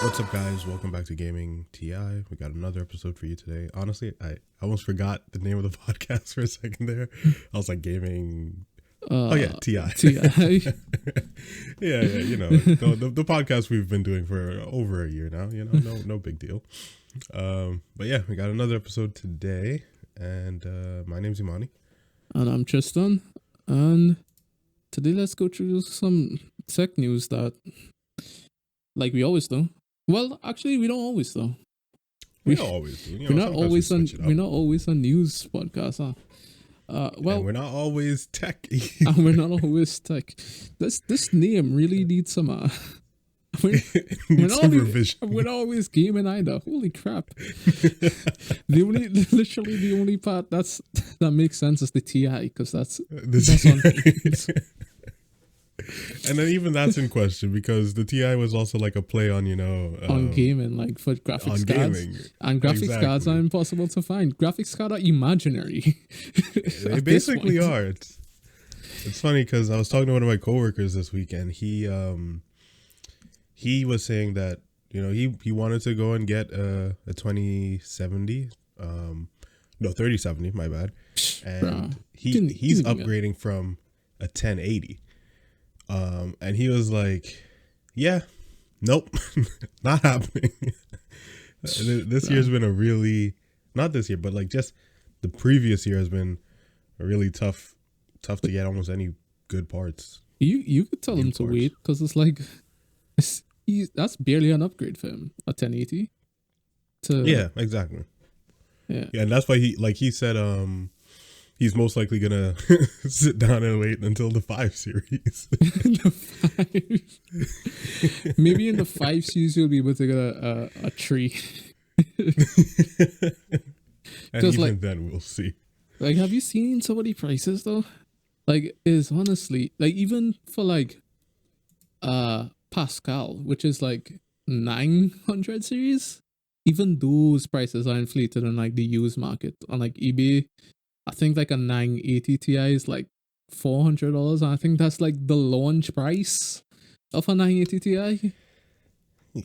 What's up, guys? Welcome back to gamingti. We got another episode for you today. Honestly, I almost forgot the name of the podcast for a second there. I was like gaming. Oh yeah, Ti. yeah, you know the podcast we've been doing for over a year now. You know, no big deal. But yeah, we got another episode today, and my name's Imani. And I'm Tristan. And today let's go through some tech news that, like we always do. Well, actually, we don't always though. We don't always do. You know, we're not always on news podcast, huh? Well, and we're not always tech. And we're not always tech. This name really needs some. We're not always gaming either. Holy crap! Literally the only part that makes sense is the TI, because that's on. And then even that's in question because the TI was also like a play on, on gaming, like for graphics cards. Gaming. And graphics cards are impossible to find. Graphics cards are imaginary. They basically are. It's funny because I was talking to one of my coworkers this weekend. He was saying that, he wanted to go and get a 2070, 3070, my bad. And he's upgrading from a 1080. And he was like, yeah, nope, not happening. This year's been not this year, but like just the previous year has been a really tough to get almost any good parts. You could tell him to wait, because it's like, that's barely an upgrade for him, a 1080. Yeah, exactly. Yeah, and that's why he said, he's most likely gonna sit down and wait until the 5 series. Maybe in the 5 series you'll be able to get a tree. And even then we'll see. Like, have you seen so many prices though? Like, is honestly, like, even for like Pascal, which is like 900 series, even those prices are inflated in like the used market on like eBay. I think like a 980 Ti is like $400, and I think that's like the launch price of a 980 Ti.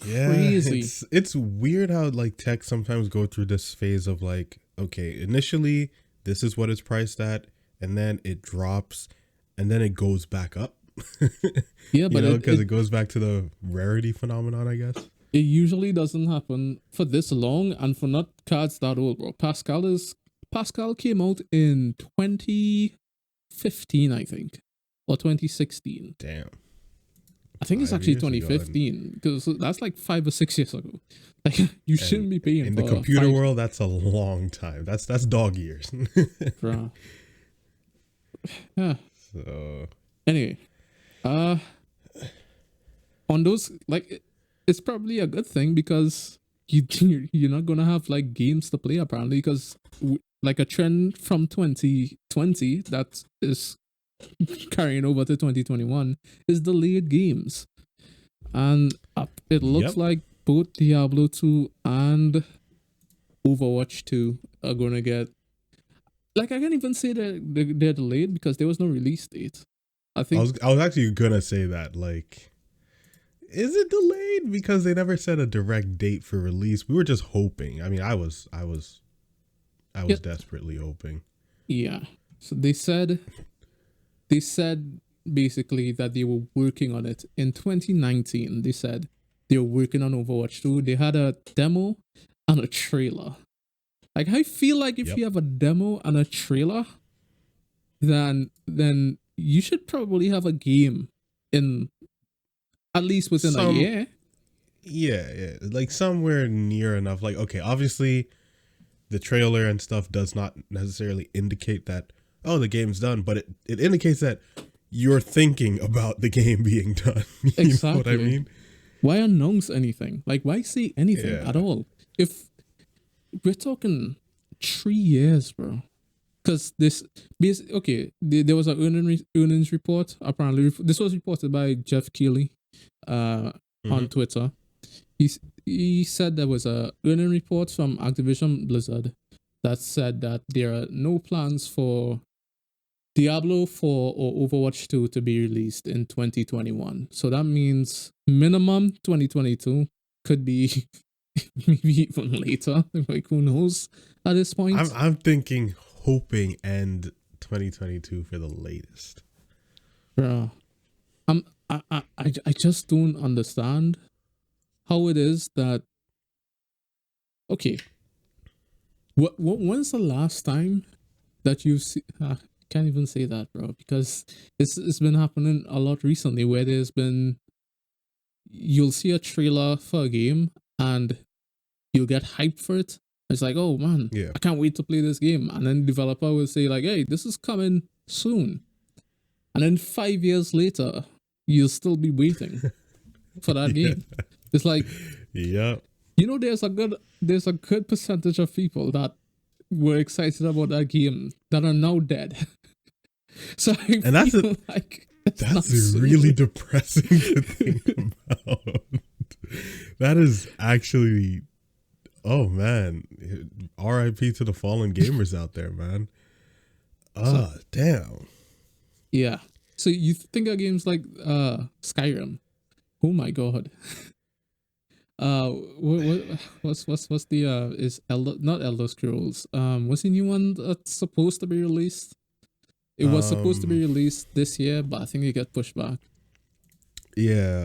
Yeah, crazy. It's weird how like tech sometimes go through this phase of like, okay, initially this is what it's priced at, and then it drops, and then it goes back up. Yeah, but because it goes back to the rarity phenomenon, I guess. It usually doesn't happen for this long, and for not cards that old, bro. Pascal came out in 2015, I think, or 2016. Damn. I think it's actually 2015, because that's like 5 or 6 years ago. Like, you shouldn't be paying in the computer world. That's a long time. That's dog years. Bro. Yeah. So anyway, on those, like, it's probably a good thing, because you're not gonna have like games to play apparently, because like a trend from 2020 that is carrying over to 2021 is delayed games, and it looks like both Diablo 2 and Overwatch 2 are gonna get, like, I can't even say that they're delayed because there was no release date. I think I was actually gonna say that, like, is it delayed because they never set a direct date for release? We were just hoping. I mean, I was desperately hoping. Yeah. So they said basically that they were working on it in 2019. They said they were working on Overwatch 2. They had a demo and a trailer. Like, I feel like if you have a demo and a trailer, then you should probably have a game in at least within a year. Yeah. Like somewhere near enough. Like, okay, obviously the trailer and stuff does not necessarily indicate that, oh, the game's done, but it indicates that you're thinking about the game being done. You know what I mean? Why announce anything? Like, why say anything at all? If we're talking 3 years, bro. Because there was an earnings report. Apparently, this was reported by Jeff Keighley on Twitter. He said there was a earning report from Activision Blizzard that said that there are no plans for Diablo 4 or Overwatch 2 to be released in 2021. So that means minimum 2022, could be maybe even later. Like, who knows at this point? I'm thinking, hoping end 2022 for the latest. Bro, I just don't understand how it is that. Okay, when's the last time that you've seen? Can't even say that, bro, because it's been happening a lot recently where you'll see a trailer for a game and you'll get hyped for it. It's like, oh man, Yeah. I can't wait to play this game. And then the developer will say like, hey, this is coming soon. And then 5 years later, you'll still be waiting for that game. It's like, yeah, there's a good percentage of people that were excited about that game that are now dead. So that's really depressing to think about. That is actually, oh man, R.I.P. to the fallen gamers out there, man. Damn. Yeah. So you think of games like Skyrim? Oh my god. What's the is not Elder Scrolls? What's the new one that's supposed to be released? It was supposed to be released this year, but I think it got pushed back. Yeah.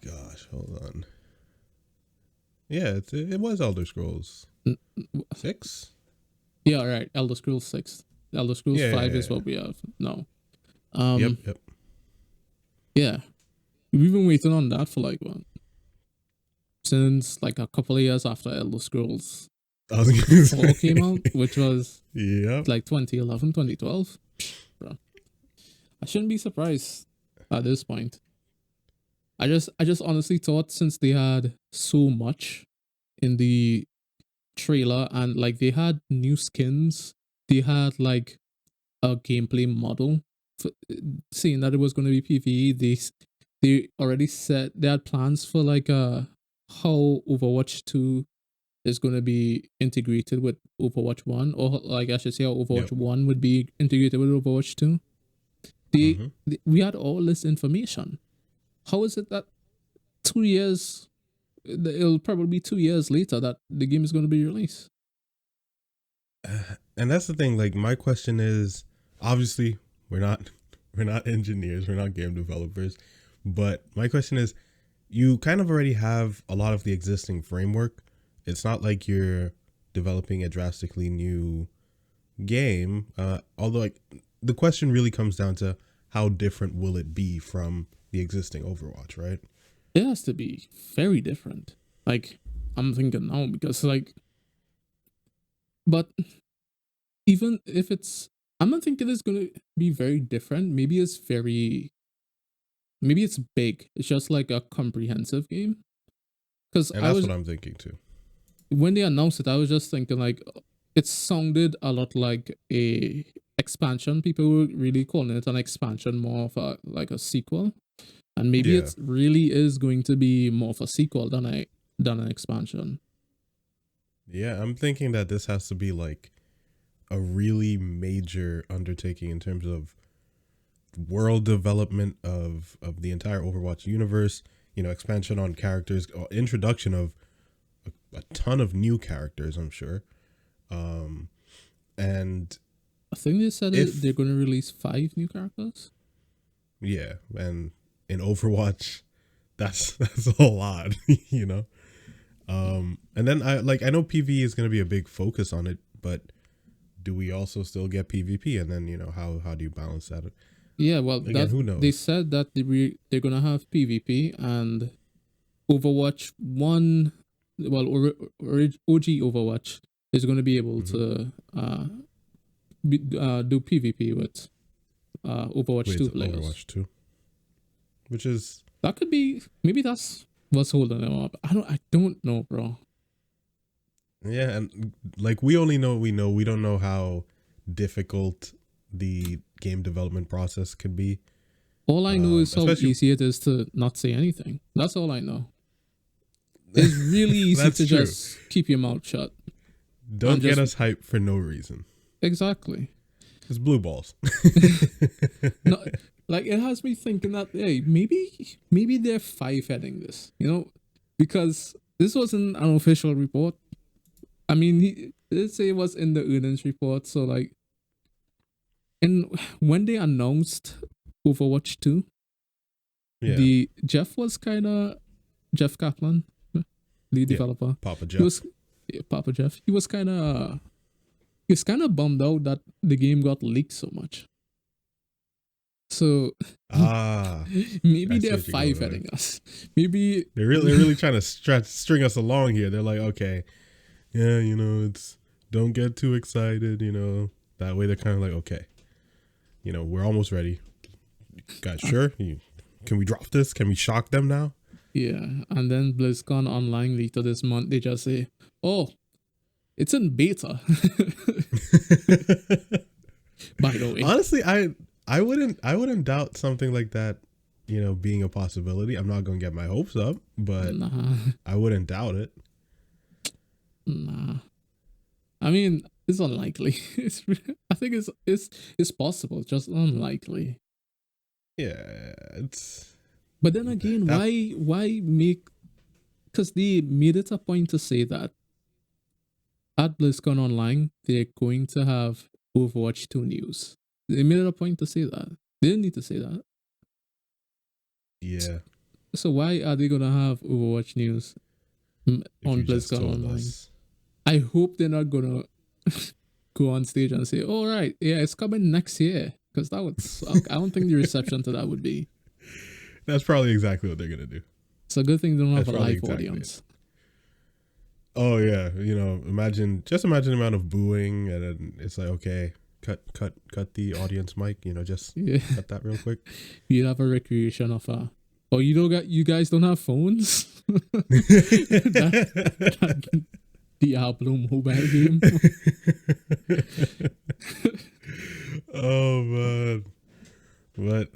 Gosh, hold on. Yeah, it was Elder Scrolls 6. Yeah, right. Elder Scrolls 6. Elder Scrolls 5 is what we have now. Yep. Yeah, we've been waiting on that for like what? Since like a couple of years after Elder Scrolls 4 came out, which was like 2011, 2012. Bro, I shouldn't be surprised at this point. I just honestly thought since they had so much in the trailer and like they had new skins, they had like a gameplay model for, saying that it was going to be PvE. They already said they had plans for like how Overwatch 2 is going to be integrated with Overwatch 1, or like I should say how Overwatch 1 would be integrated with Overwatch 2. We had all this information. How is it that 2 years, it'll probably be 2 years later that the game is going to be released? And that's the thing, like my question is, obviously we're not engineers, we're not game developers, but my question is, you kind of already have a lot of the existing framework. It's not like you're developing a drastically new game, although like the question really comes down to how different will it be from the existing Overwatch, right? It has to be very different. Like, I'm thinking now because like, but even if I'm not thinking it's going to be very different. Maybe it's big. It's just like a comprehensive game. And that's what I'm thinking too. When they announced it, I was just thinking like, it sounded a lot like a expansion. People were really calling it an expansion, more of like a sequel. And maybe it really is going to be more of a sequel than an expansion. Yeah, I'm thinking that this has to be like a really major undertaking in terms of world development of the entire Overwatch universe, expansion on characters, introduction of a ton of new characters, I'm sure. And I think they said they're going to release 5 new characters. Yeah, and in Overwatch, that's a lot, And then I know PvE is going to be a big focus on it, but do we also still get PvP? And then how do you balance that? Yeah, well, again, who knows? They said that they're going to have PvP, and Overwatch 1, well, OG Overwatch is going to be able to do PvP with Overwatch 2 players. Overwatch 2. Which is... That could be... Maybe that's what's holding them up. I don't know, bro. Yeah, and like we only know what we know. We don't know how difficult the game development process could be. All I know is how easy it is to not say anything. That's all I know. It's really easy to just keep your mouth shut. Don't get us hyped for no reason. Exactly. It's blue balls. No, like it has me thinking that hey, maybe they're five-heading this, because this wasn't an official report. I mean, he did say it was in the earnings report, so like, and when they announced Overwatch 2, the Jeff Kaplan, lead developer, Papa Jeff. He was Papa Jeff. He was kind of bummed out that the game got leaked so much. So maybe they're five-heading us. Maybe they're really trying to string us along here. They're like, okay, yeah, it's don't get too excited, That way they're kind of like, okay, we're almost ready. Guys, sure? Can we drop this? Can we shock them now? Yeah, and then BlizzCon online later this month, they just say, oh, it's in beta. By the way. Honestly, I wouldn't doubt something like that, being a possibility. I'm not going to get my hopes up, but I wouldn't doubt it. Nah. I mean, it's unlikely. I think it's possible, just unlikely. Yeah, it's. But then again, why make? Because they made it a point to say that at BlizzCon Online they're going to have Overwatch 2 news. They made it a point to say that. They didn't need to say that. Yeah. So why are they gonna have Overwatch news on BlizzCon Online? I hope they're not gonna go on stage and say, "All right, yeah, it's coming next year," because that would suck. I don't think the reception to that would be. That's probably exactly what they're gonna do. It's a good thing they don't have a live audience. Oh yeah, imagine the amount of booing, and then it's like, okay, cut the audience mic, just cut that real quick. You'd have a recreation of oh, you guys don't have phones? that Diablo mobile game. Oh man. But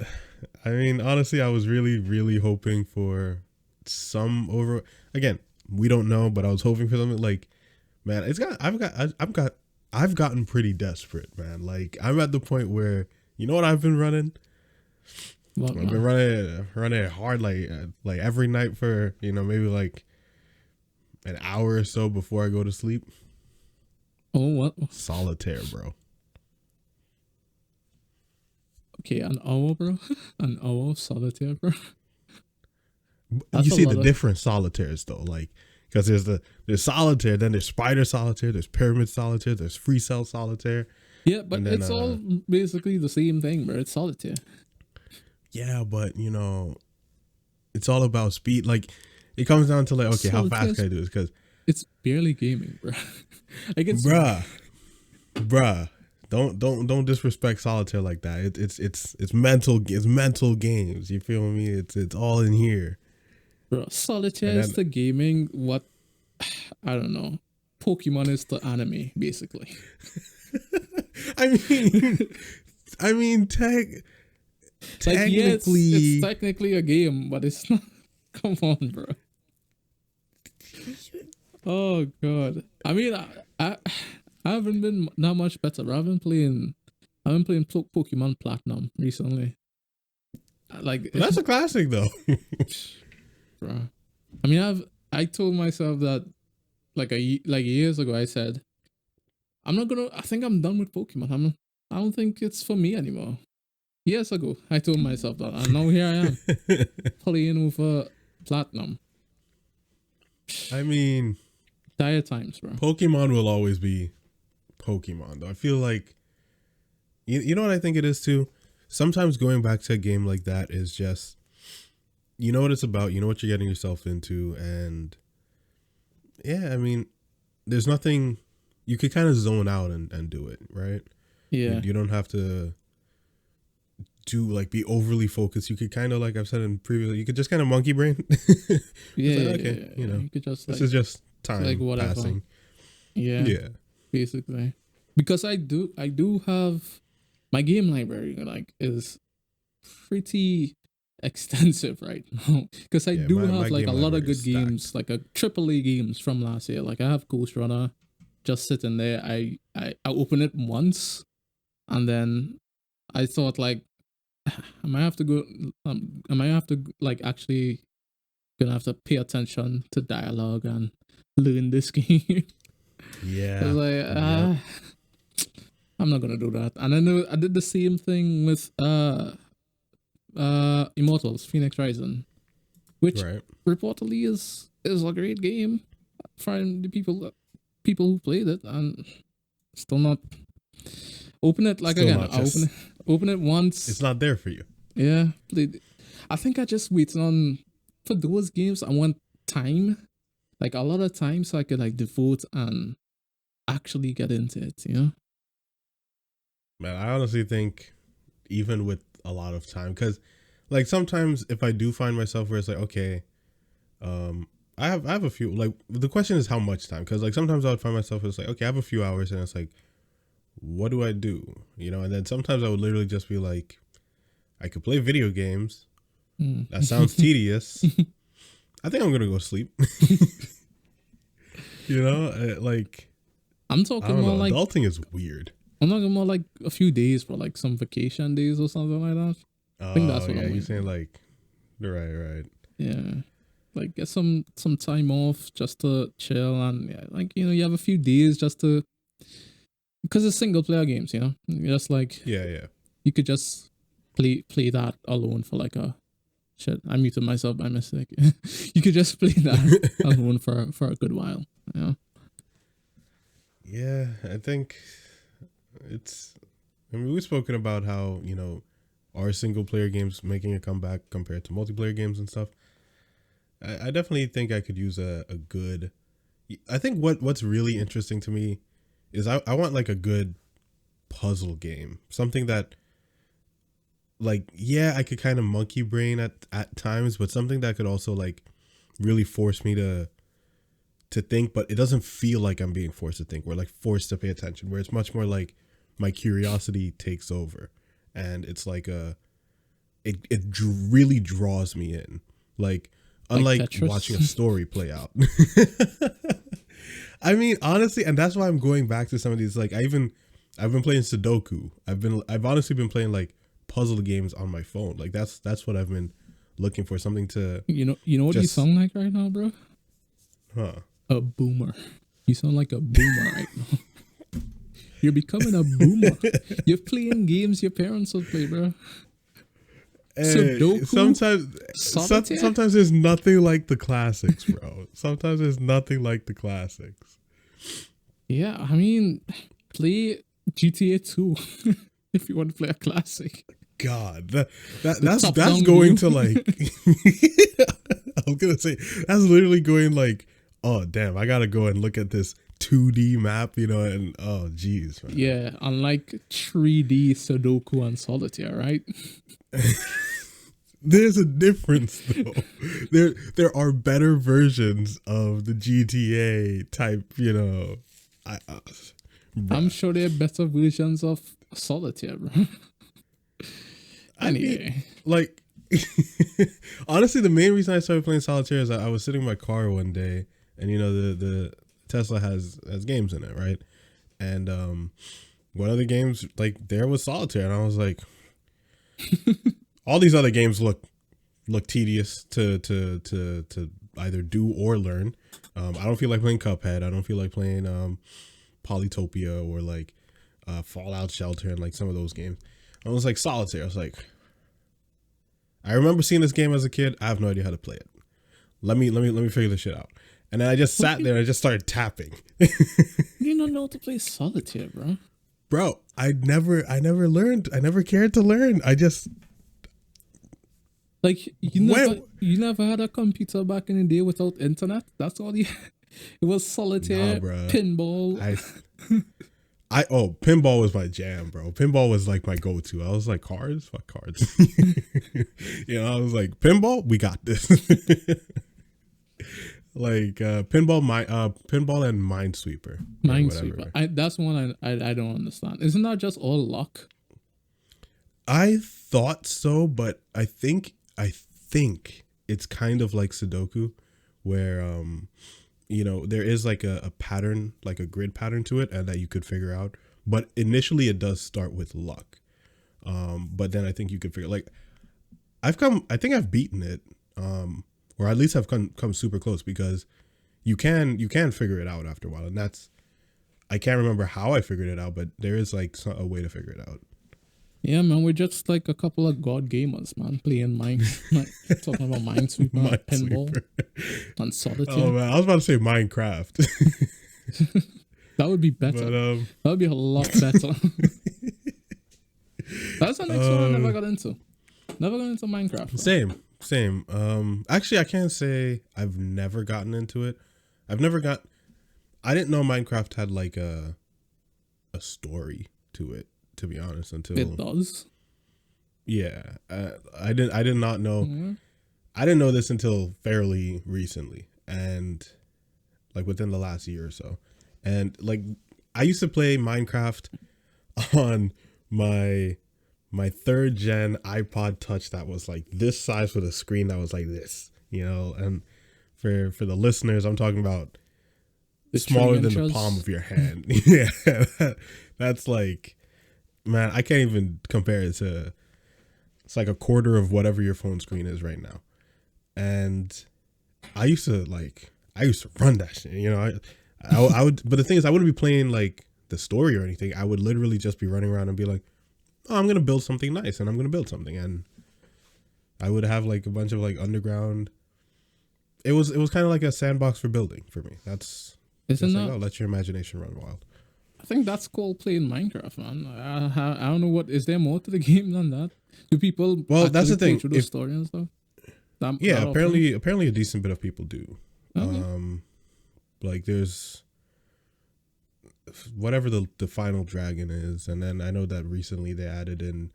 I mean, honestly, I was really, really hoping for some again, we don't know, but I was hoping for something like, man, I've gotten pretty desperate, man. Like, I'm at the point where, you know what I've been running? I've been running hard like every night for, maybe like an hour or so before I go to sleep. Oh, what? Solitaire, bro. Okay, an hour, bro. An hour of solitaire, bro. You see the different solitaires though, like, because there's solitaire, then there's spider solitaire, there's pyramid solitaire, there's free cell solitaire. Yeah, but then, it's all basically the same thing, bro. It's solitaire. Yeah, but it's all about speed. Like, it comes down to like, okay, how fast can I do this? Because it's barely gaming, bro. Like it's bruh. Don't disrespect solitaire like that. It's mental games. You feel me? It's all in here. Bro, solitaire is to gaming what I don't know. Pokemon is to anime, basically. I mean, technically, yeah, it's technically a game, but it's not. Come on, bro. Oh god. I mean, I haven't been that much better. I've been playing Pokemon Platinum recently. Like, that's a classic though. Bro. I mean, I told myself that like years ago. I said, I think I'm done with Pokemon. I don't think it's for me anymore. Years ago, I told myself that, and now here I am playing with Platinum. I mean, dire times, bro. Pokemon will always be Pokemon, though. I feel like, you know what I think it is too? Sometimes going back to a game like that is just, you know what it's about, you know what you're getting yourself into, and yeah, I mean, there's nothing, you could kind of zone out and do it, right? Yeah. You don't have to be overly focused. You could kind of, like I've said in previous, you could just kind of monkey brain. Yeah, like, okay, you could just, this is just time like whatever. passing. Yeah, basically, because I do have my game library is pretty extensive right now, because I do have like a lot of good games, like a AAA games from last year. Like I have Ghost Runner just sitting there. I opened it once, and then I thought like, I might have to go. I might have to like actually gonna have to pay attention to dialogue and learn this game. Yeah. It's like I'm not gonna do that. And I know I did the same thing with Immortals Phoenix Rising, which reportedly is a great game for the people who played it, and still not open it. Like, still again, I open it once. It's not there for you. Yeah, I think I just waited on for those games. I want time, like a lot of time, so I could like devote and actually get into it. You know, man, I honestly think even with a lot of time, because like sometimes if I do find myself where it's like, okay, I have a few, like the question is how much time, because like sometimes I would find myself it's like, okay, I have a few hours and it's like, what do I do, you know? And then sometimes I would literally just be like, I could play video games. That sounds tedious. I think I'm gonna go sleep. You know, like I'm talking more like adulting is weird. I'm talking more like a few days for like some vacation days or something like that. I think that's what I'm you're saying, like, right. Yeah, like get some time off just to chill and like, you know, you have a few days just to, because it's single player games, you know, just like you could just play that alone for like a shit. I muted myself by mistake. You could just play that alone for a good while. Yeah, I think it's. I mean, we've spoken about how, you know, are single player games making a comeback compared to multiplayer games and stuff. I definitely think I could use a good. I think what's really interesting to me is I want like a good puzzle game, something that, like, yeah, I could kind of monkey brain at times, but something that could also like really force me to think, but it doesn't feel like I'm being forced to think. We're like forced to pay attention, where it's much more like my curiosity takes over, and it's like it really draws me in, like unlike Tetris. Watching a story play out. I mean, honestly, and that's why I'm going back to some of these. Like I've been playing Sudoku. I've honestly been playing like puzzle games on my phone. Like that's what I've been looking for, something to. You know what you sound like right now, bro? Huh? A boomer. You sound like a boomer right now. You're becoming a boomer. You're playing games your parents would play, bro. Hey, Sudoku, sometimes there's nothing like the classics, bro. Sometimes there's nothing like the classics. Yeah, I mean, play GTA 2 if you want to play a classic. God, that's going to like. I was gonna say that's literally going like, oh damn, I gotta go and look at this 2D map, you know, and oh geez, man. Yeah, unlike 3D Sudoku and Solitaire, right? There's a difference though. There are better versions of the GTA type, you know. I'm sure there are better versions of Solitaire, bro. Anyway, I mean, like honestly, the main reason I started playing Solitaire is that I was sitting in my car one day, and you know the Tesla has games in it, right? And one of the games, like, there was Solitaire, and I was like, all these other games look tedious to either do or learn. I don't feel like playing Cuphead. I don't feel like playing Polytopia or like Fallout Shelter and like some of those games. I was like, Solitaire. I was like, I remember seeing this game as a kid. I have no idea how to play it. Let me figure this shit out. And then I just sat there and I just started tapping. You don't know how to play Solitaire, bro. Bro, I never learned. I never cared to learn. I just like you never had a computer back in the day without internet. That's all you. It was Solitaire, pinball. Pinball was my jam, bro. Pinball was like my go-to. I was like, cards, fuck cards. You know, I was like, pinball, we got this. Like pinball and Minesweeper. Minesweeper. That's one I don't understand. Isn't that just all luck? I thought so, but I think it's kind of like Sudoku, where you know, there is like a pattern, like a grid pattern to it, and that you could figure out. But initially, it does start with luck. But then I think you could figure like I think I've beaten it, or at least I've come super close because you can figure it out after a while, and that's I can't remember how I figured it out, but there is like a way to figure it out. Yeah, man, we're just like a couple of god gamers, man, playing talking about Minesweeper, pinball, and solitaire. Oh man, I was about to say Minecraft. That would be better. But, that would be a lot better. That's the next one I never got into. Never got into Minecraft. Bro. Same. Actually, I can't say I've never gotten into it. I didn't know Minecraft had like a story to it, to be honest, until it does. Yeah, I did not know. Mm-hmm. I didn't know this until fairly recently, and like within the last year or so. And like I used to play Minecraft on my 3rd gen iPod Touch that was like this size with a screen that was like this, you know. And for the listeners, I'm talking about smaller than the palm of your hand. Yeah, that's like, man, I can't even compare it to. It's like a quarter of whatever your phone screen is right now. And I used to run that shit, you know. I would, but the thing is, I wouldn't be playing like the story or anything. I would literally just be running around and be like, oh, I'm gonna build something nice, and I'm gonna build something, and I would have like a bunch of like underground. It was kind of like a sandbox for building for me. That's isn't that? Like, oh, let your imagination run wild. I think that's called playing Minecraft, man. I don't know what is there more to the game than that. Do people? Well, that's the thing. Through the story and stuff. Yeah, apparently a decent bit of people do. Okay. Like there's whatever the final dragon is, and then I know that recently they added in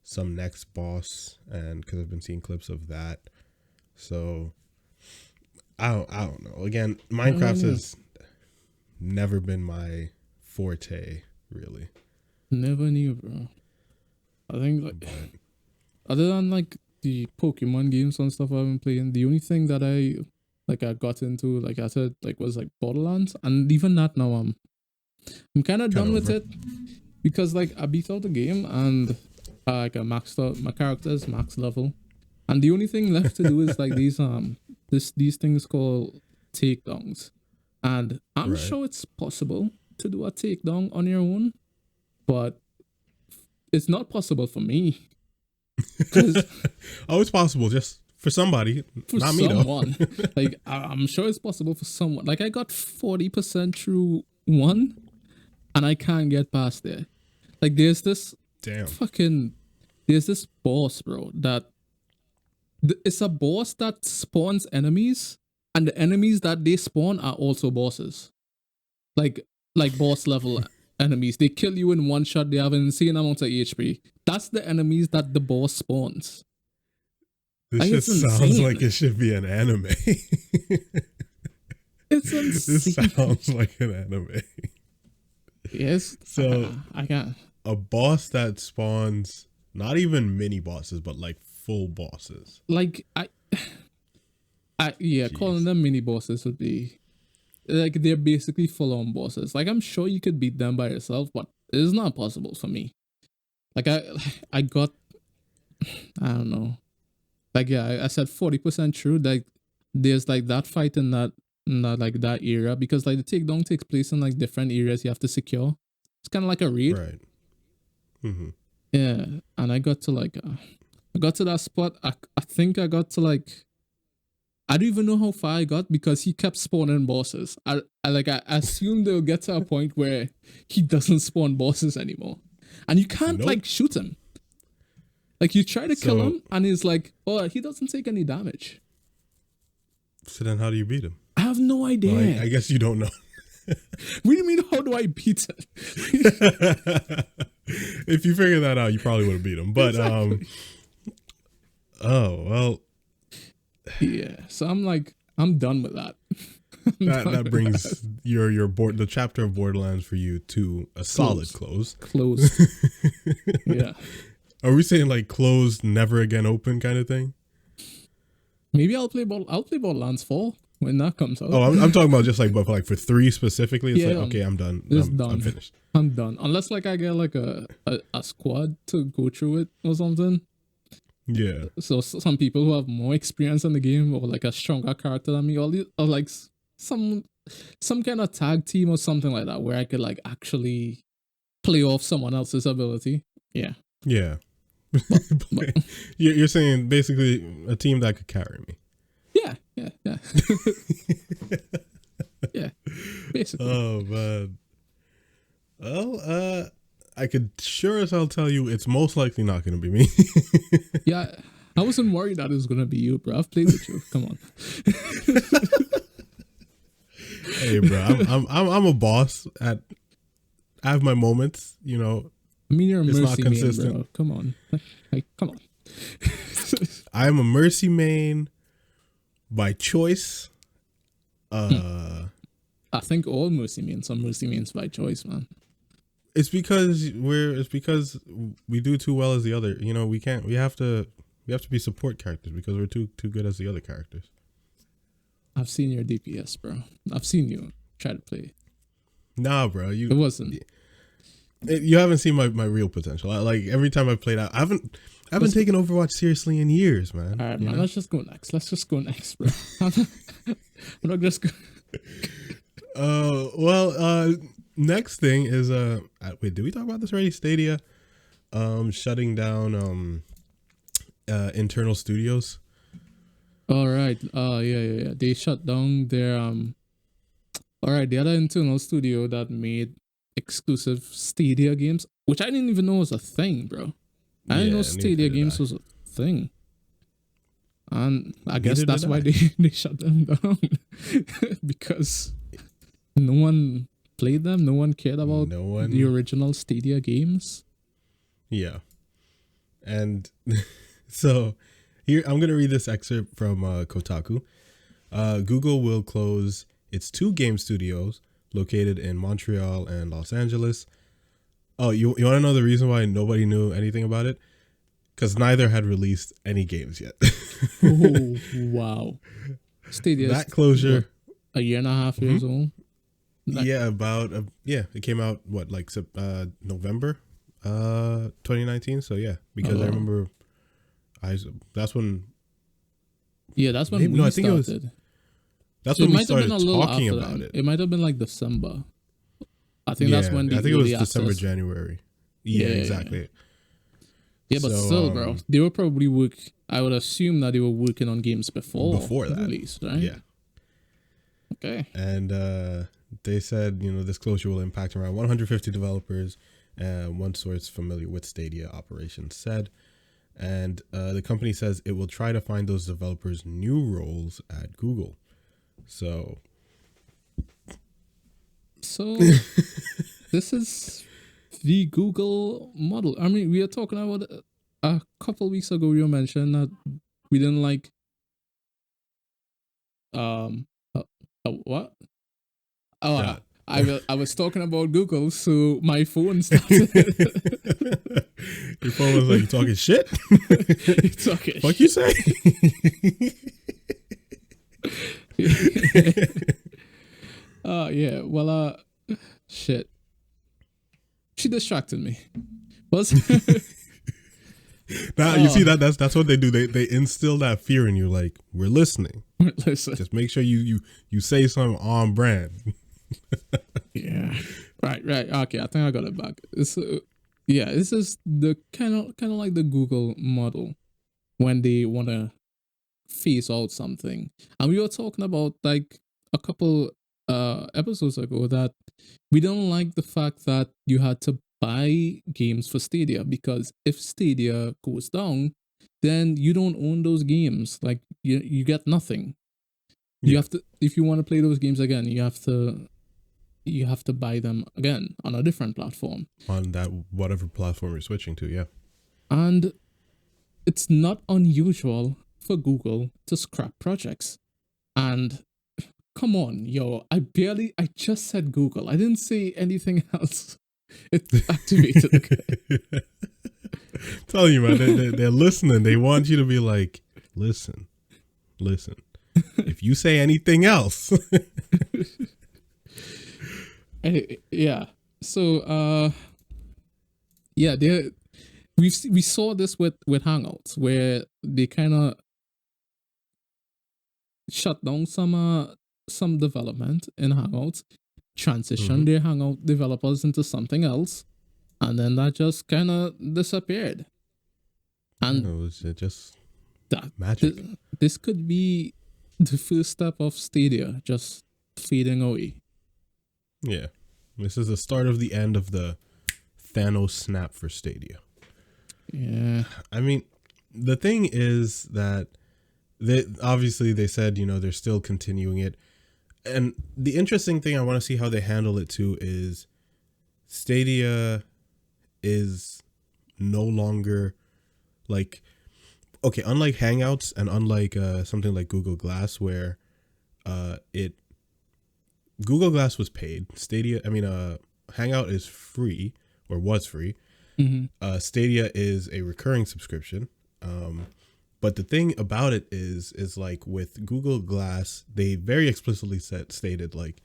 some next boss, and because I've been seeing clips of that, so I don't know. Again, Minecraft has never been my forte, really. Never knew, bro. I think like other than like the Pokemon games and stuff I've been playing, the only thing that I got into, like I said, like was like Borderlands, and even that now I'm kind of done with it because like I beat out the game and like I maxed out my character's max level, and the only thing left to do is like these things called takedowns, and I'm sure it's possible to do a takedown on your own, but it's not possible for me. Oh, it's possible just for somebody, for not someone. Me though. Like I'm sure it's possible for someone. Like I got 40% through one, and I can't get past there. Like there's this boss, bro. That it's a boss that spawns enemies, and the enemies that they spawn are also bosses. Like boss level enemies. They kill you in one shot. They have an insane amount of HP. That's the enemies that the boss spawns. This just sounds like it should be an anime. It's insane. This sounds like an anime. Yes. So I can't. A boss that spawns not even mini bosses, but like full bosses. Like Jeez. Calling them mini bosses would be like they're basically full on bosses. Like I'm sure you could beat them by yourself, but it is not possible for me. Like I got, I don't know. Like I said 40% true. Like there's like that fight in that era, because like the takedown takes place in like different areas you have to secure. It's kind of like a raid. Right. Mm-hmm. Yeah, and I got to like I got to that spot. I think I got to like, I don't even know how far I got because he kept spawning bosses. I assumed they'll get to a point where he doesn't spawn bosses anymore, and you can't like shoot him. Like you try to kill him, and he's like, "Oh, he doesn't take any damage." So then, how do you beat him? I have no idea. Well, I guess you don't know. What do you mean? How do I beat it? If you figure that out, you probably would have beat him. But exactly. Oh well. Yeah. So I'm done with that. That brings the chapter of Borderlands for you to a solid close. Closed. Yeah. Are we saying like closed, never again open kind of thing? Maybe I'll play Borderlands 4 when that comes out. Oh, I'm talking about just like, but for 3 specifically, it's Yeah, like, okay, I'm done. it's I'm done. finished. I'm done. Unless like I get like a squad to go through it or something. Yeah. So some people who have more experience in the game or like a stronger character than me, or like some kind of tag team or something like that, where I could like actually play off someone else's ability. Yeah. Yeah. But You're saying basically a team that could carry me. yeah. Yeah. Basically. Oh man. Well, I could sure as hell tell you it's most likely not going to be me. Yeah, I wasn't worried that it was gonna be you, bro. I've played with you. Come on. Hey, bro, I'm a boss. I have my moments, you know. I mean, you're a It's not mercy man, consistent. bro. Come on, like, come on. I am a mercy main by choice. I think all mercy mains are mercy mains by choice, man. It's because we do too well as the other. You know, we have to be support characters because we're too good as the other characters. I've seen your DPS, bro. I've seen you try to play. Nah, bro, It wasn't. You haven't seen my real potential. Like every time I played out, I haven't taken Overwatch seriously in years, man. All right, man. Let's just go next. Bro. I'm not just. Next thing is wait, did we talk about this already? Stadia, shutting down internal studios. All right. Yeah. They shut down their All right, the other internal studio that made exclusive Stadia games, which I didn't even know was a thing, bro. I didn't know Stadia games was a thing. And I guess that's why they shut them down. Because no one played them. No one cared about the original Stadia games. Yeah. And so here, I'm going to read this excerpt from Kotaku. Google will close its 2 game studios located in Montreal and Los Angeles. Oh, you want to know the reason why nobody knew anything about it? Because neither had released any games yet. Oh, wow. Stadia. That closure. A year and a half years old? Yeah, it came out, November 2019. So yeah, because I remember that's when. Yeah, that's when we started. That's when we started talking about it. It might have been like December. I think that's when I think it was December, January. Yeah, exactly. Yeah, but still, bro, they were probably I would assume that they were working on games before that release, right? Yeah. Okay. And they said, this closure will impact around 150 developers. One source familiar with Stadia operations said. And the company says it will try to find those developers new roles at Google. So this is the Google model. I mean, we are talking about a couple weeks ago. You mentioned that we didn't like what? Oh, yeah. I was talking about Google, so my phone started. Your phone was like, "You talking shit? You talking fuck shit. You say?" Yeah. Well, shit. She distracted me. Now you see that's what they do. They instill that fear in you. Like, we're listening. Listen. Just make sure you say something on brand. Yeah. Right. Okay, I think I got it back. This is the kind of like the Google model when they want to phase out something. And we were talking about like a couple episodes ago that we don't like the fact that you had to buy games for Stadia, because if Stadia goes down, then you don't own those games. Like you get nothing. You have to, if you want to play those games again, you have to buy them again on a different platform. On that whatever platform you're switching to, yeah. And it's not unusual for Google to scrap projects. And come on, yo, I just said Google. I didn't say anything else. It activated. Okay. Telling you, man, they're listening. They want you to be like, listen. If you say anything else. Yeah. So yeah, we saw this with Hangouts, where they kind of shut down some development in Hangouts, transition their Hangout developers into something else, and then that just kind of disappeared. And it was just that magic. This could be the first step of Stadia just fading away. Yeah, this is the start of the end of the Thanos snap for Stadia. Yeah, I mean, the thing is that obviously they said, you know, they're still continuing it. And the interesting thing I want to see how they handle it too is Stadia is no longer like, okay, unlike Hangouts and unlike something like Google Glass, where Google Glass was paid. Hangout is free, or was free. Stadia is a recurring subscription. But the thing about it is like with Google Glass, they very explicitly stated like,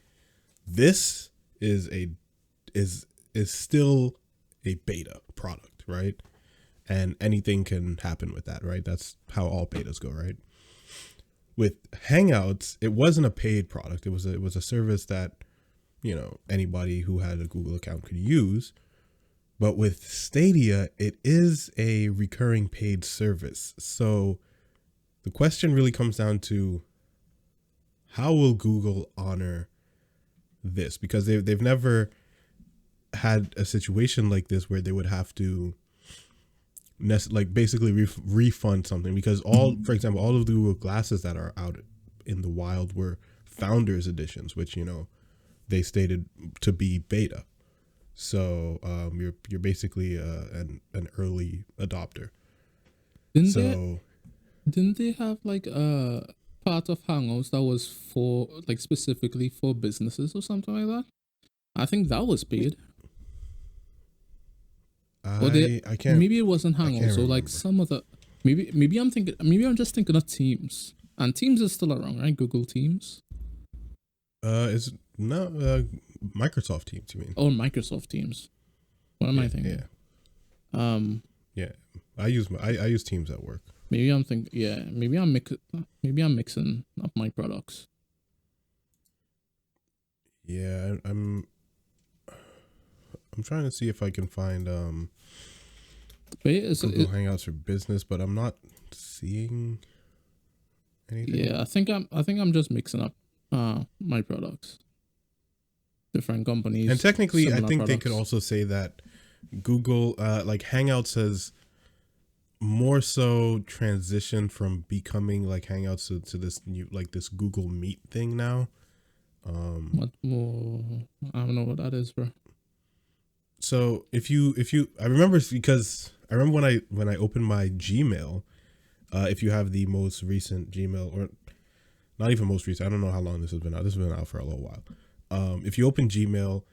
this is still a beta product, right? And anything can happen with that, right? That's how all betas go, right? With Hangouts, it wasn't a paid product. It was a service that, you know, anybody who had a Google account could use. But with Stadia, it is a recurring paid service. So the question really comes down to, how will Google honor this? Because they've never had a situation like this where they would have to basically refund something, because for example, all of the Google Glasses that are out in the wild were founders editions, which, you know, they stated to be beta. So you're basically an early adopter. Didn't they have like a part of Hangouts that was for like specifically for businesses or something like that? I think that was paid. I can't. Maybe it wasn't Hangouts. So like some other. Maybe I'm just thinking of Teams, and Teams is still around, right? Google Teams. Is no Microsoft Teams, you mean? Oh, Microsoft Teams. What am I thinking? Yeah. Yeah, I use Teams at work. Maybe I'm thinking. Yeah, maybe I'm mixing up my products. Yeah, I'm trying to see if I can find Google Hangouts for Business, but I'm not seeing anything. Yeah, I think I'm just mixing up my products. Different companies. And technically, I think products. they could also say that Google like Hangouts has more so transitioned from becoming like Hangouts to this new, like this Google Meet thing now. What more? I don't know what that is, bro. So if you I remember, because I remember when I opened my Gmail, if you have the most recent Gmail, or not even most recent, I don't know how long this has been out. This has been out for a little while. If you open Gmail,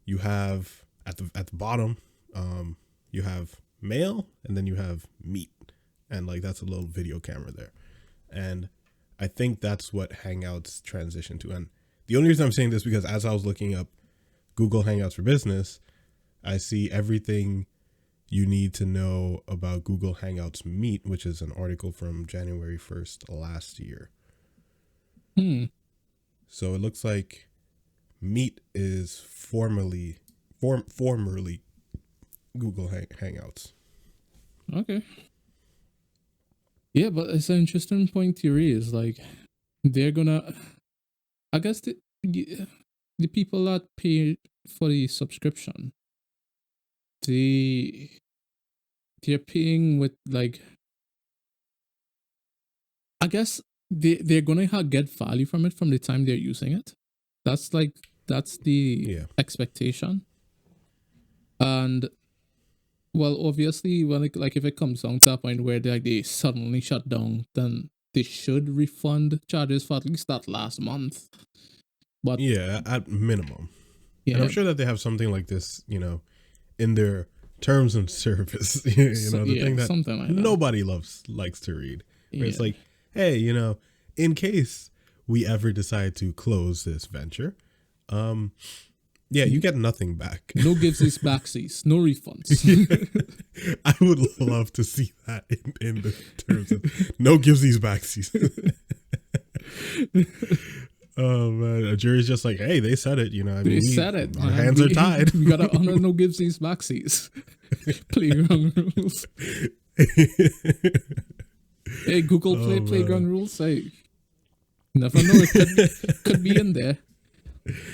you have at the bottom, you have Mail, and then you have Meet, and like that's a little video camera there. And I think that's what Hangouts transitioned to. And the only reason I'm saying this, because as I was looking up Google Hangouts for Business, I see everything you need to know about Google Hangouts Meet, which is an article from January 1st last year. So it looks like Meet is formerly Google Hangouts. Okay. Yeah, but it's an interesting point to raise. Like, they're gonna, I guess the people that pay for the subscription, they're paying with like, I guess they're gonna get value from it from the time they're using it. That's the expectation. And well, obviously, when if it comes down to a point where they suddenly shut down, then they should refund charges for at least that last month. But yeah, at minimum. Yeah, and I'm sure that they have something like this, you know, in their terms and service. You know, the thing that something like nobody likes to read. Where it's like, hey, you know, in case we ever decide to close this venture, yeah, you get nothing back. No givesies, backsies, no refunds. Yeah. I would love to see that in the terms of no givesies, backsies. Oh man, a jury's just like, hey, they said it. I mean, said it. Our hands are tied. We gotta honor no givesies, backsies. Playground rules. Hey, Google Play playground rules. Hey, never know. It could be in there.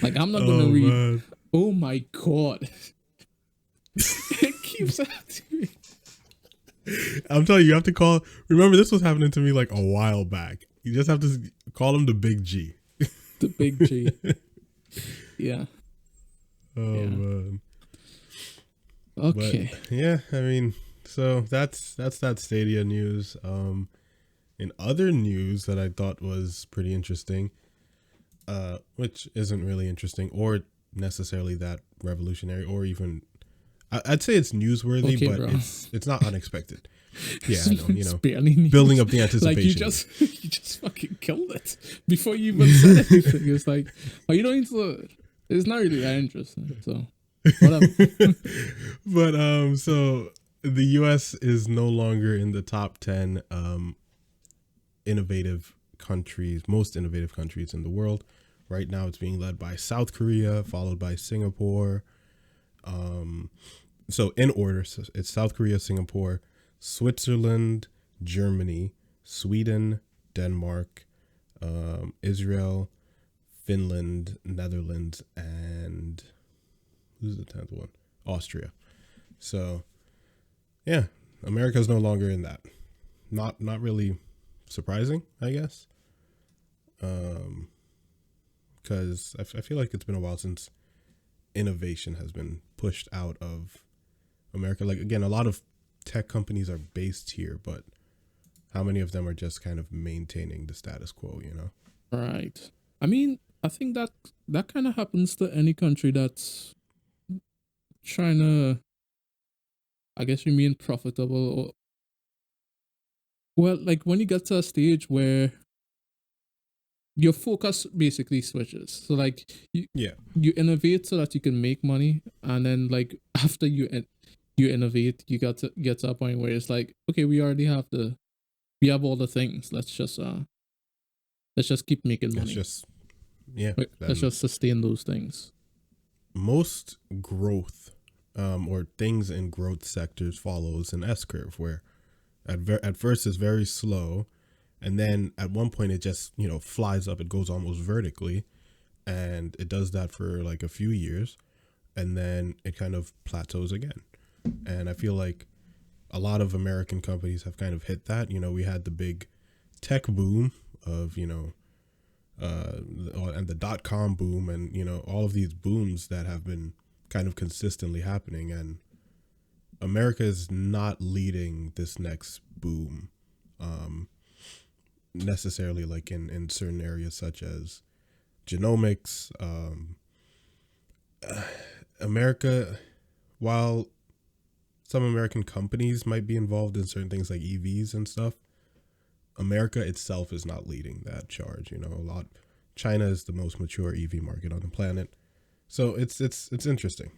Like, I'm not gonna read. Man. Oh my god! It keeps activating. I'm telling you, you have to call. Remember, this was happening to me like a while back. You just have to call him the Big G. The Big G. Yeah. Oh yeah. Man. Okay. But, yeah, I mean, so that's that Stadia news. In other news that I thought was pretty interesting, which isn't really interesting or necessarily that revolutionary, or even I'd say it's newsworthy, okay, but bro. It's not unexpected. Yeah, I know, building up the anticipation. Like you just fucking killed it before you even said anything. It's like, oh, you don't need to. It's not really that interesting. So whatever. But so the U.S. is no longer in the top 10 innovative countries, most innovative countries in the world. Right now, it's being led by South Korea, followed by Singapore. So in order, so it's South Korea, Singapore, Switzerland, Germany, Sweden, Denmark, Israel, Finland, Netherlands, and who's the 10th one? Austria. So, yeah, America's no longer in that. Not really surprising, I guess. Because I feel like it's been a while since innovation has been pushed out of America. Like, again, a lot of tech companies are based here, but how many of them are just kind of maintaining the status quo, Right. I mean, I think that kind of happens to any country that's trying to, I guess, remain profitable. Or, well, like when you get to a stage where your focus basically switches. So like you innovate so that you can make money, and then like after you innovate, you get to a point where it's like, okay, we have all the things. Let's just keep making money. Let's just sustain those things. Most growth, or things in growth sectors follows an S curve where at first it's very slow. And then at one point it just, flies up. It goes almost vertically, and it does that for like a few years, and then it kind of plateaus again. And I feel like a lot of American companies have kind of hit that. We had the big tech boom of, and the .com boom, and, all of these booms that have been kind of consistently happening. And America is not leading this next boom. Necessarily like in certain areas such as genomics. America, while some American companies might be involved in certain things like EVs and stuff, America itself is not leading that charge. China is the most mature EV market on the planet. So it's interesting,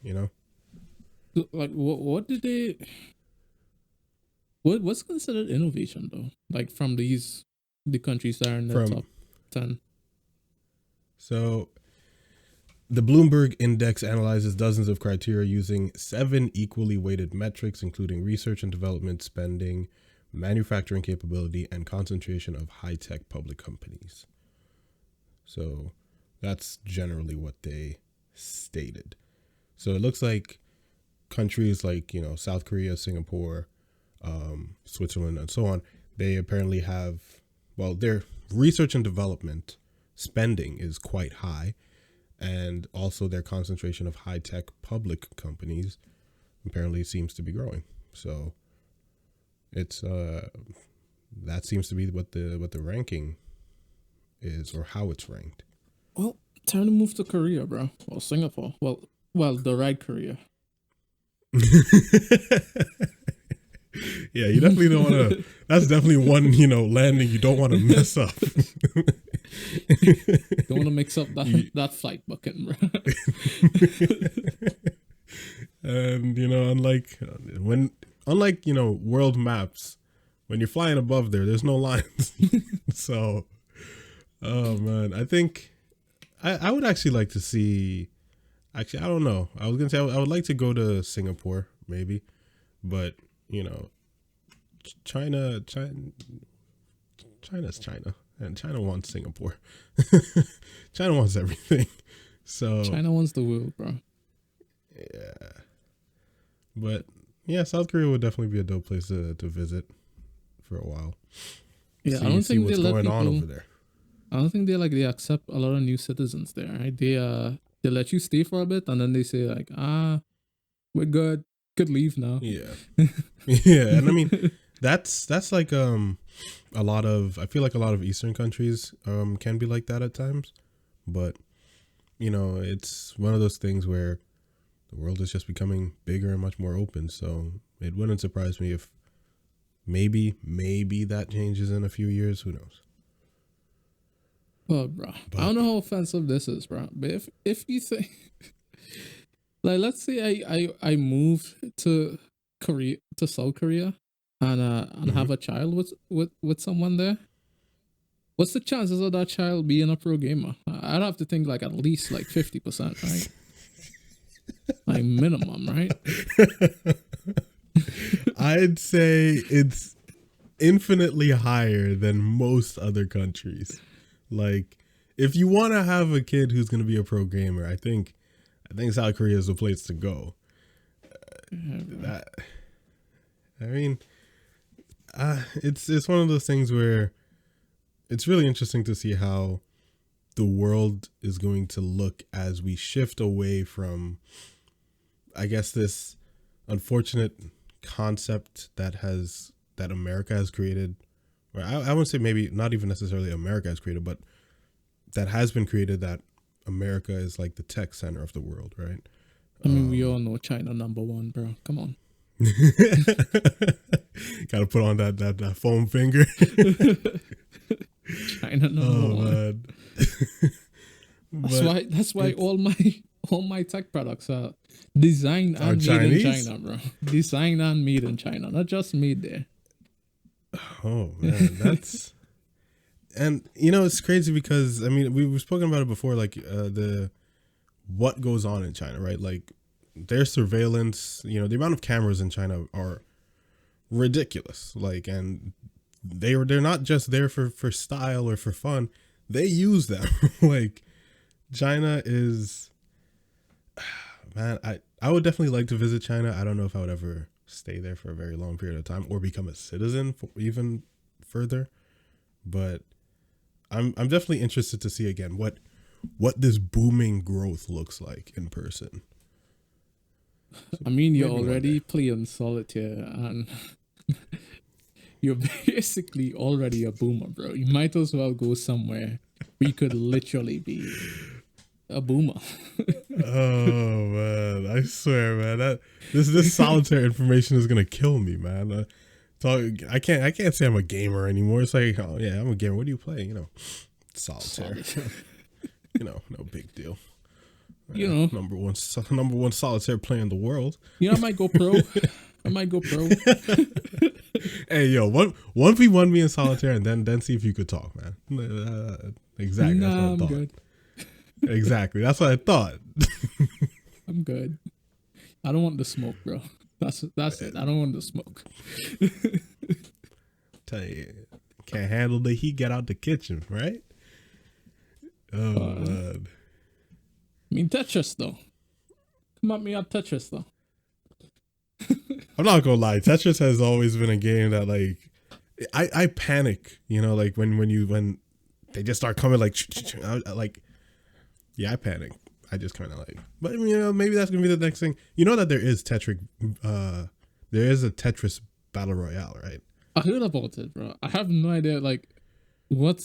Like what did they what's considered innovation though? Like from the countries that are in the top 10. So the Bloomberg Index analyzes dozens of criteria using 7 equally weighted metrics, including research and development spending, manufacturing capability, and concentration of high-tech public companies. So that's generally what they stated. So it looks like countries like, South Korea, Singapore, Switzerland, and so on, they apparently have, well, their research and development spending is quite high, and also their concentration of high-tech public companies apparently seems to be growing. So it's that seems to be what the ranking is, or how it's ranked. Well, time to move to Korea, bro. Well, Singapore. Well, the right Korea. Yeah, you definitely don't want to. That's definitely one, landing you don't want to mess up. Don't want to mix up that flight bucket, bro. And unlike world maps, when you're flying above there's no lines. So, oh man, I think I would actually like to see. Actually, I don't know. I was gonna say I would like to go to Singapore, maybe, but China's China, and China wants Singapore. China wants everything. So China wants the world, bro. Yeah, but yeah, South Korea would definitely be a dope place to visit for a while. Yeah, I don't think what's going on over there. I don't think they accept a lot of new citizens there. Right? They let you stay for a bit, and then they say like, we're good, could leave now. Yeah, yeah, and I mean, that's like a lot of. I feel like a lot of Eastern countries can be like that at times, but it's one of those things where the world is just becoming bigger and much more open. So it wouldn't surprise me if maybe that changes in a few years. Who knows? Well, bro, I don't know how offensive this is, bro. But if you think, like, let's say I move to South Korea, and have a child with someone there. What's the chances of that child being a pro gamer? I'd have to think like at least like 50%, right? Like minimum, right? I'd say it's infinitely higher than most other countries. Like, if you want to have a kid who's going to be a pro gamer, I think South Korea is the place to go. It's one of those things where it's really interesting to see how the world is going to look as we shift away from, I guess, this unfortunate concept that America has created. Or I would say maybe not even necessarily America has created, but that has been created, that America is like the tech center of the world, right? I mean, we all know China #1, bro. Come on. Gotta put on that foam finger. China #1. Man. That's why all my tech products are designed and made in China, bro. Designed and made in China, not just made there. Oh man, that's and it's crazy because I mean we've spoken about it before, like what goes on in China, right? Like their surveillance, the amount of cameras in China are ridiculous. Like, and they're not just there for style or for fun. They use them. Like, China is, man, I would definitely like to visit China. I don't know if I would ever stay there for a very long period of time or become a citizen for even further, but I'm definitely interested to see again what this booming growth looks like in person. So I mean, you're already playing solitaire and you're basically already a boomer, bro. You might as well go somewhere where you could literally be a boomer. Oh man, I swear, man, that this solitaire information is gonna kill me, man. I can't say I'm a gamer anymore. It's like, oh yeah, I'm a gamer. What do you play? Solitaire. No big deal. Number one solitaire player in the world. I might go pro. Hey, yo, 1v1 me in solitaire, and then see if you could talk, man. Exactly. That's what I thought. Good. Exactly. That's what I thought. I'm good. I don't want the smoke, bro. That's it. I don't want the smoke. Tell you, can't handle the heat. Get out the kitchen, right? Oh man. I mean, Tetris though. Come at me on Tetris though. I'm not gonna lie. Tetris has always been a game that like I panic. Like when they just start coming like yeah, I panic. I just kind of like, but maybe that's gonna be the next thing. That there is there is a Tetris battle royale, right? I heard about it, bro. I have no idea. Like, what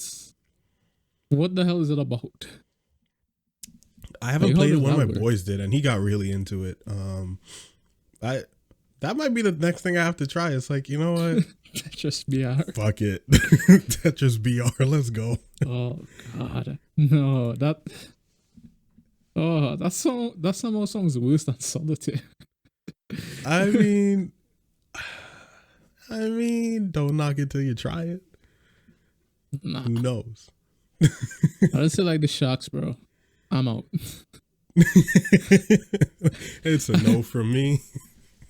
the hell is it about? I haven't played it. One of my boys did, and he got really into it. That might be the next thing I have to try. It's like, you know what? Tetris BR. Fuck it. Tetris BR. Let's go. Oh God, no, that song. That somehow song's worse than Solitaire. I mean, don't knock it till you try it. Nah. Who knows? I just feel like the Sharks, bro. I'm out. It's a no from me.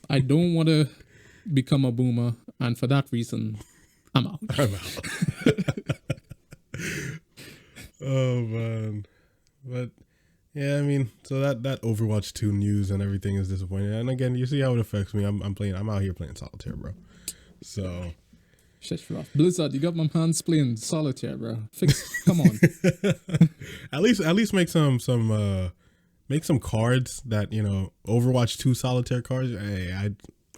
I don't want to become a boomer, and for that reason, I'm out. I'm out. Oh man, but yeah, I mean, so that Overwatch 2 news and everything is disappointing. And again, you see how it affects me. I'm out here playing solitaire, bro. So shit rough. Blizzard, you got my hands playing solitaire, bro. Come on. at least make some cards that, you know, Overwatch 2 solitaire cards. Hey,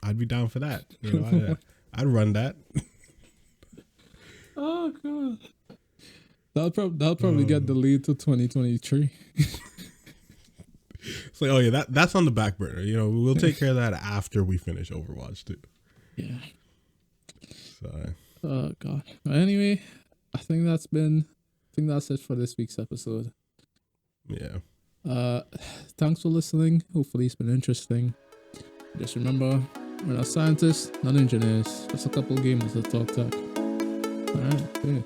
I'd be down for that. You know, I'd run that. Oh god. That'll probably get delayed to 2023. It's like, oh yeah, that's on the back burner. You know, we'll take care of that after we finish Overwatch 2. Yeah. So. Oh god. But anyway, I think that's it for this week's episode. Yeah. Thanks for listening. Hopefully it's been interesting. Just remember, we're not scientists, not engineers, just a couple gamers that talk tech. Alright, okay.